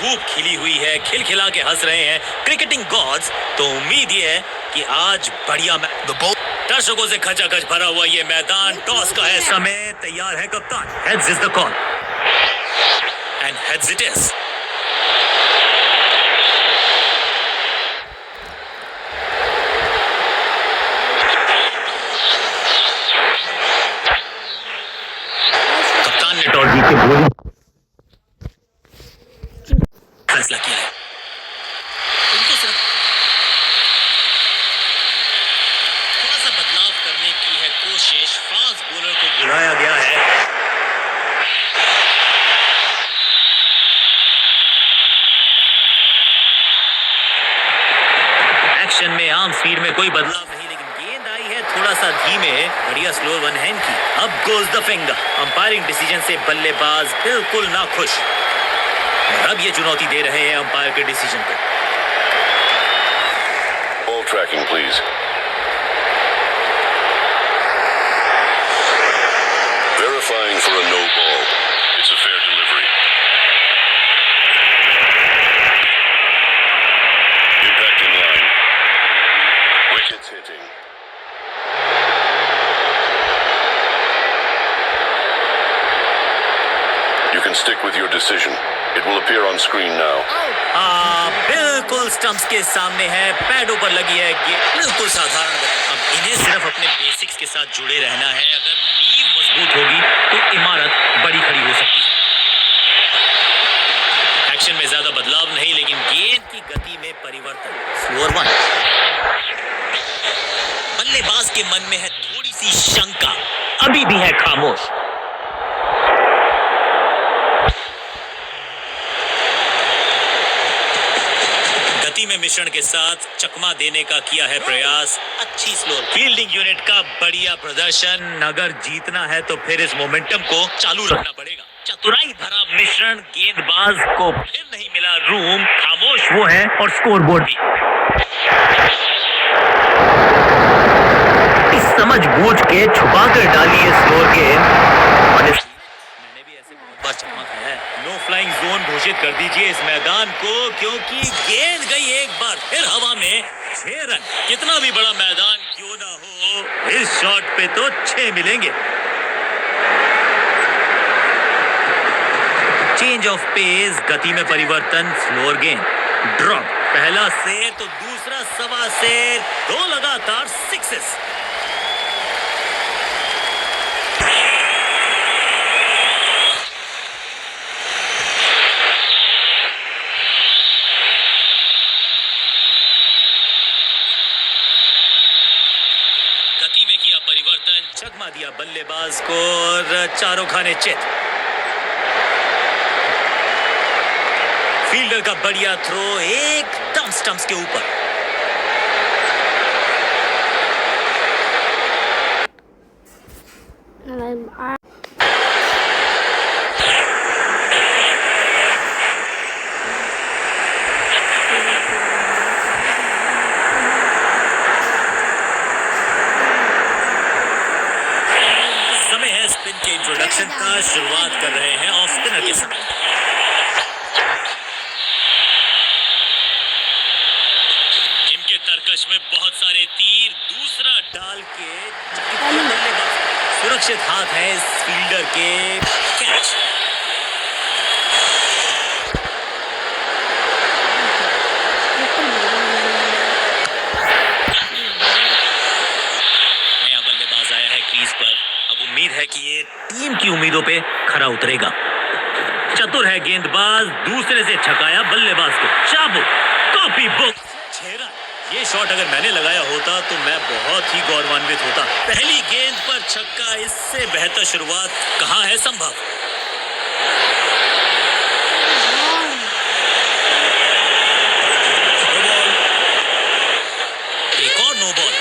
धूप खिली हुई है, खिलखिला के हंस रहे हैं क्रिकेटिंग गॉड्स। तो उम्मीद ये है कि आज बढ़िया दर्शकों से खचाखच भरा हुआ ये मैदान। टॉस का है समय, तैयार है कप्तान। Heads is the call and heads it is. कप्तान ने टॉस जीत के फैसला किया है। उनको सिर्फ थोड़ा सा बदलाव करने की है कोशिश। फास्ट बॉलर को बुलाया गया है। एक्शन में आम स्पीड में कोई बदलाव नहीं, लेकिन गेंद आई है थोड़ा सा धीमे। बढ़िया स्लो वन हैंड की। अब goes the finger. Umpiring decision से बल्लेबाज बिल्कुल ना खुश। अब ये चुनौती दे रहे हैं अंपायर के डिसीजन को। Ball tracking, please. Verifying for a no ball. It's a fair delivery. Impact in line. Wickets hitting. You can stick with your decision. It will appear on screen now. बिल्कुल stumps के सामने है, पैडों पर लगी है बिल्कुल साधारण। अब इन्हें सिर्फ अपने बेसिक्स के साथ जुड़े रहना है। अगर नींव मजबूत होगी तो इमारत बड़ी खड़ी हो सकती है। एक्शन में ज्यादा बदलाव नहीं, लेकिन गेंद की गति में परिवर्तन। Slower one. बल्लेबाज के मन में है थोड़ी सी शंका, अभी भी है खामोश। में मिश्रण के साथ चकमा देने का किया है प्रयास। अच्छी स्लो फील्डिंग यूनिट का बढ़िया प्रदर्शन। अगर जीतना है तो फिर इस मोमेंटम को चालू रखना पड़ेगा। चतुराई भरा मिश्रण। गेंदबाज को फिर नहीं मिला रूम। खामोश वो है और स्कोर बोर्ड भी। इस समझ बूझ के छुपा कर डाली है स्लोअर गेंद। मैंने भी ऐसे बहुत बार चकमा खाया है। नो फ्लाइंग जोन घोषित कर दीजिए इस मैदान को, क्योंकि गेंद गई एक बार फिर हवा में। 6 रन। कितना भी बड़ा मैदान क्यों ना हो, इस शॉट पे तो 6 मिलेंगे। चेंज ऑफ पेस, गति में परिवर्तन। स्लोअर गेंद ड्रॉप। पहला से तो दूसरा सवा से 2 लगातार सिक्सेस। चकमा दिया बल्लेबाज को और चारों खाने चित। फील्डर का बढ़िया थ्रो एकदम स्टंप्स के ऊपर। स्पिन के इंट्रोडक्शन का शुरुआत कर रहे हैं ऑफ स्पिनर के साथ। इनके तरकश में बहुत सारे तीर। दूसरा डाल के सुरक्षित हाथ है इस फील्डर के। कैच। नया बल्लेबाज आया है क्रीज पर। उम्मीद है कि ये टीम की उम्मीदों पे खरा उतरेगा। चतुर है गेंदबाज। दूसरे से छकाया बल्लेबाज को। चाबुक। Copy book. 6 रन। ये शॉट अगर मैंने लगाया होता तो मैं बहुत ही गौरवान्वित होता। पहली गेंद पर छक्का, इससे बेहतर शुरुआत कहाँ है संभव। एक और नो बॉल।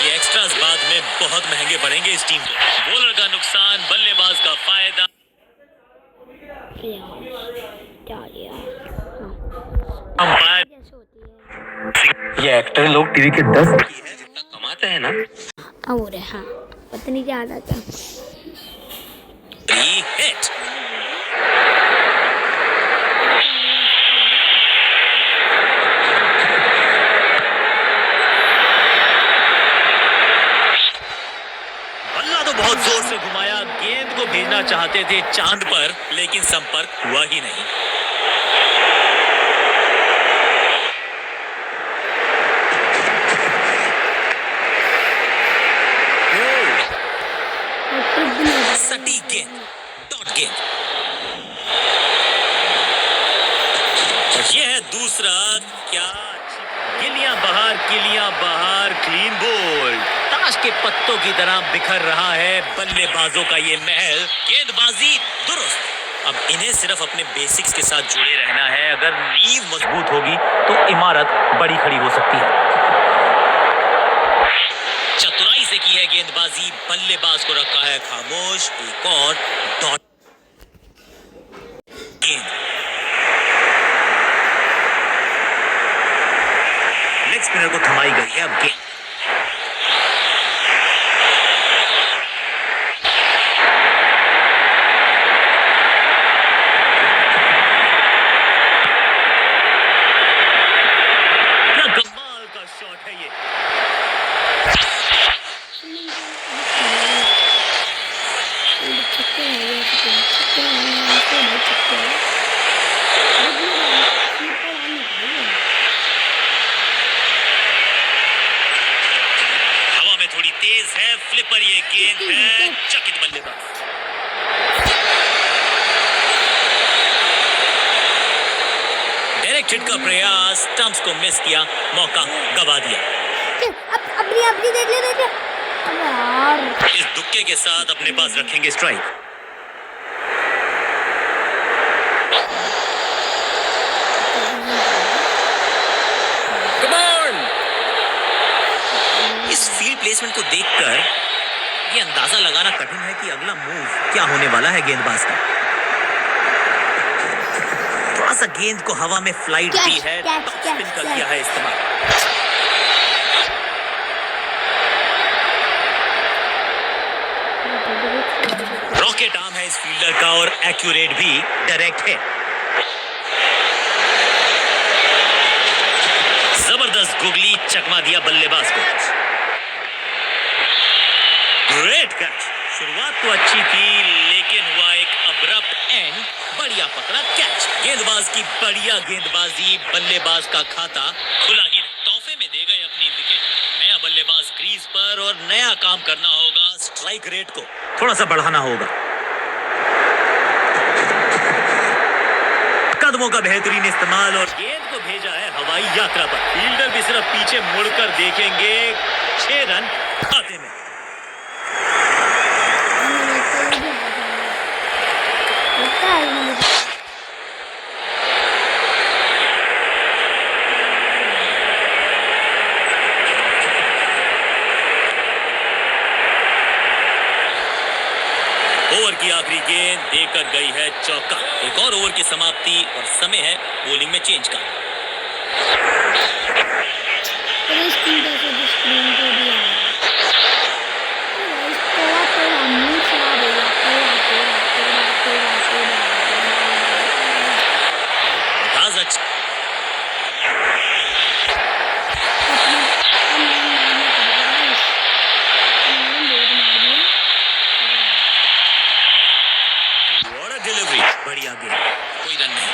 ये एक्स्ट्रास बाद में बहुत महंगे पड़ेंगे इस टीम को। बॉलर का नुकसान, बल्लेबाज का फायदा। अंपायर। ये एक्टर लोग टीवी के 10 है जितना कमाते हैं ना। और हाँ, पता नहीं क्या आता था। हिट। बहुत जोर से घुमाया, गेंद को भेजना चाहते थे चांद पर, लेकिन संपर्क हुआ ही नहीं। सटीक गेंद, डॉट गेंद। यह है दूसरा, क्या किलियां बाहर, क्लीन बोल्ड। ताश के पत्तों की तरह बिखर रहा है बल्लेबाजों का ये महल। गेंदबाजी दुरुस्त। अब इन्हें सिर्फ अपने बेसिक्स के साथ जुड़े रहना है। अगर नींव मजबूत होगी तो इमारत बड़ी खड़ी हो सकती है। चतुराई से की है गेंदबाजी, बल्लेबाज को रखा है खामोश। एक और डॉट गेंद। लेग स्पिनर को थमाई गई है अब गेंद। कमाल का शॉट है ये। हवा में थोड़ी तेज है, फ्लिपर ये गेंद है। चकित बल्लेबाज। डायरेक्ट हिट का प्रयास, स्टंप्स को मिस किया, मौका गवा दिया। अपनी देख ले। अब यार इस दुक्के के साथ अपने पास रखेंगे स्ट्राइक। इस फील्ड प्लेसमेंट को देखकर ये अंदाजा लगाना कठिन है कि अगला मूव क्या होने वाला है गेंदबाज का। थोड़ा सा गेंद को हवा में फ्लाइट दी है, स्पिन का किया है इस्तेमाल। रॉकेट आर्म है इस फील्डर का और एक्यूरेट भी, डायरेक्ट है। जबरदस्त गुगली, चकमा दिया बल्लेबाज को। Great catch. शुरुआत तो अच्छी थी लेकिन हुआ एक अब्रप्ट एंड। बढ़िया पकड़ा कैच। गेंदबाज की बढ़िया गेंदबाजी, बल्लेबाज का खाता खुला ही। तोहफे में दे गए अपनी विकेट। नया बल्लेबाज क्रीज पर और नया काम करना होगा। स्ट्राइक रेट को थोड़ा सा बढ़ाना होगा। कदमों का बेहतरीन इस्तेमाल और गेंद को भेजा है हवाई यात्रा पर। फील्डर भी सिर्फ पीछे मुड़कर देखेंगे। 6 रन खाते में। ओवर की आखिरी गेंद देकर गई है चौका। एक और ओवर की समाप्ति और समय है बॉलिंग में चेंज का। डिलीवरी बढ़िया गेंद, कोई रन नहीं।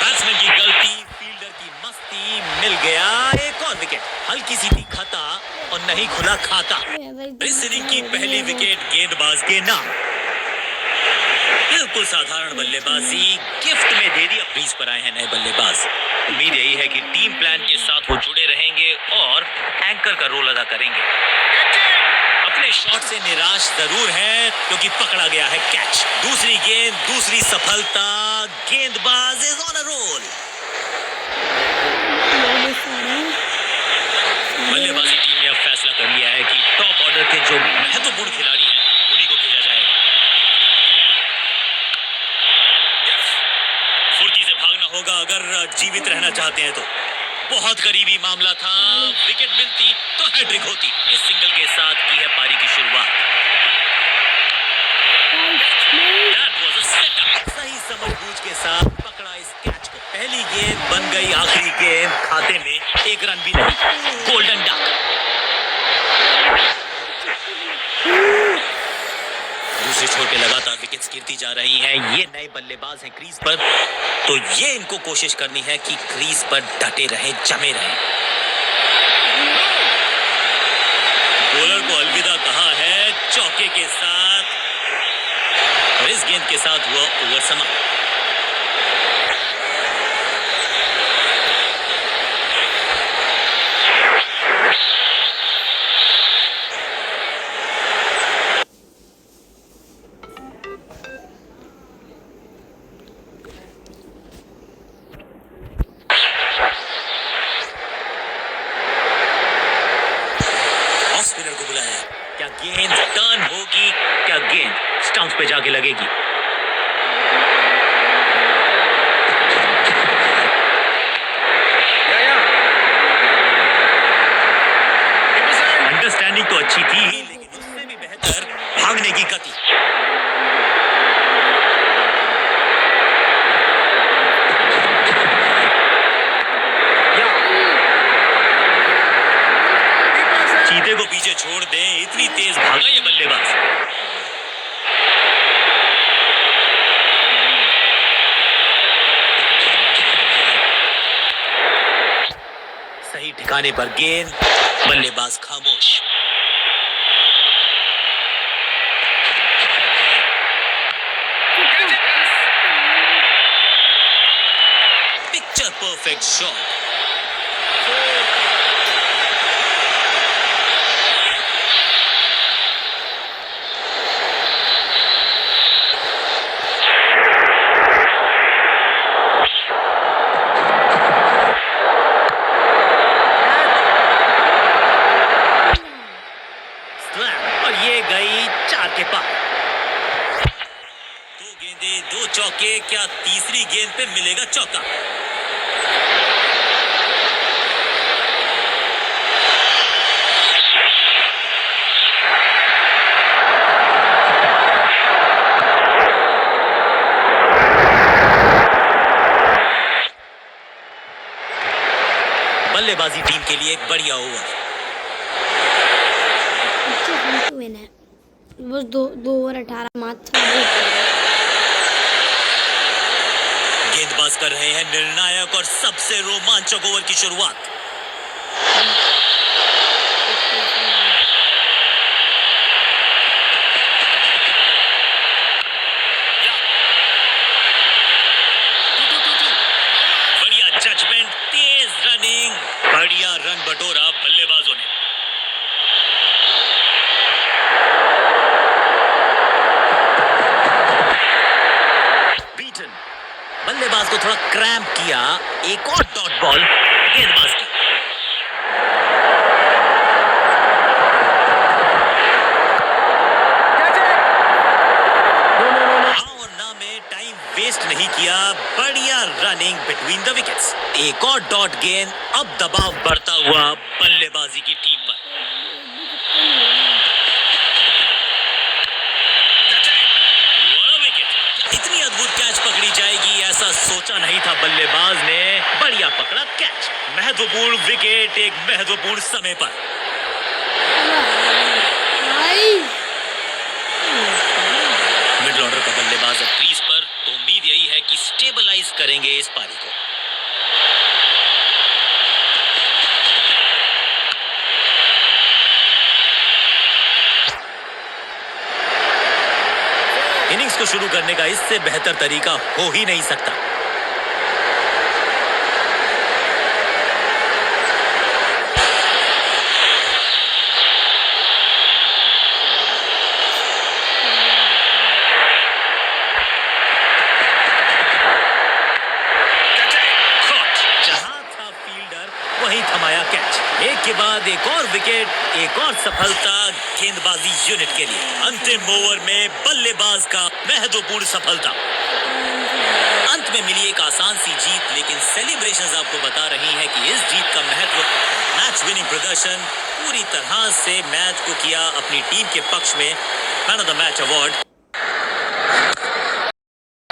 बैट्समैन की गलती, फील्डर की मस्ती, मिल गया एक और विकेट। हल्की सी थी खता और नहीं खुला खाता। इस इनिंग की पहली विकेट गेंदबाज के नाम। बिल्कुल साधारण बल्लेबाजी गिफ्ट में दे दी। क्रीज पर आए हैं नए बल्लेबाज। उम्मीद यही है कि टीम प्लान के साथ वो जुड़े रहेंगे और एंकर का रोल अदा करेंगे। अपने शॉट से निराश जरूर है क्योंकि पकड़ा गया है कैच। दूसरी गेंद, दूसरी सफलता। गेंदबाज इज ऑन अ रोल। बल्लेबाजी टीम ने अब फैसला कर लिया है कि टॉप ऑर्डर के जो महत्वपूर्ण खिलाड़ी हैं उन्हीं को भेजा जाएगा। फुर्ती से भागना होगा अगर जीवित रहना चाहते हैं तो। बहुत करीबी मामला था। विकेट मिलती तो हैट्रिक होती। इस सिंगल के साथ की है पारी की शुरुआत। That was a setup। सही समझबूझ के साथ पकड़ा इस कैच को। पहली गेंद बन गई आखिरी गेंद, खाते में एक रन भी नहीं। Golden duck. दूसरे छोर पे लगातार विकेट्स गिरती जा रही हैं। ये नए बल्लेबाज हैं क्रीज पर, तो ये इनको कोशिश करनी है कि क्रीज पर डटे रहें, जमे रहें। बॉलर को अलविदा कहा है चौके के साथ, और इस गेंद के साथ हुआ ओवर समाप्त। स्पिनर को बुलाया। क्या गेंद टर्न होगी? क्या गेंद स्टंप्स पे जाके लगेगी? अंडरस्टैंडिंग तो अच्छी थी, लेकिन उससे भी बेहतर भागने की गति। चीते को पीछे छोड़ दें, इतनी तेज भागा ये बल्लेबाज। सही ठिकाने पर गेंद, बल्लेबाज खामोश। Picture perfect shot. और ये गई 4 के पार। 2 गेंदें 2 चौके, क्या तीसरी गेंद पे मिलेगा चौका? बल्लेबाजी टीम के लिए एक बढ़िया ओवर। बस 2 ओवर 18 मात्र। गेंदबाज कर रहे हैं निर्णायक और सबसे रोमांचक ओवर की शुरुआत। बढ़िया जजमेंट, तेज रनिंग, बढ़िया रन बटोरा बल्लेबाजों ने। बल्लेबाज को थोड़ा क्रैम्प किया। एक और डॉट बॉल गेंदबाज की। और ना में टाइम वेस्ट नहीं किया। बढ़िया रनिंग बिटवीन द विकेट्स। एक और डॉट गेंद। अब दबाव बढ़ता हुआ बल्लेबाजी की टीम पर। इतनी अद्भुत कैच पकड़ी जाएगी ऐसा सोचा नहीं था बल्लेबाज ने। बढ़िया पकड़ा कैच। महत्वपूर्ण विकेट एक महत्वपूर्ण समय पर। मिडिल ऑर्डर का बल्लेबाज अब क्रीज पर, तो उम्मीद यही है कि स्टेबलाइज करेंगे इस पारी को। इनिंग्स को शुरू करने का इससे बेहतर तरीका हो ही नहीं सकता। जहां था फील्डर वहीं थमाया कैच। एक के बाद एक और विकेट, एक और सफलता गेंदबाजी यूनिट के लिए। अंतिम ओवर में बल्लेबाज का महत्वपूर्ण सफलता। अंत में मिली एक आसान सी जीत, लेकिन सेलिब्रेशंस आपको बता रही हैं कि इस जीत का महत्व। मैच विनिंग प्रदर्शन, पूरी तरह से मैच को किया अपनी टीम के पक्ष में। Man of the match award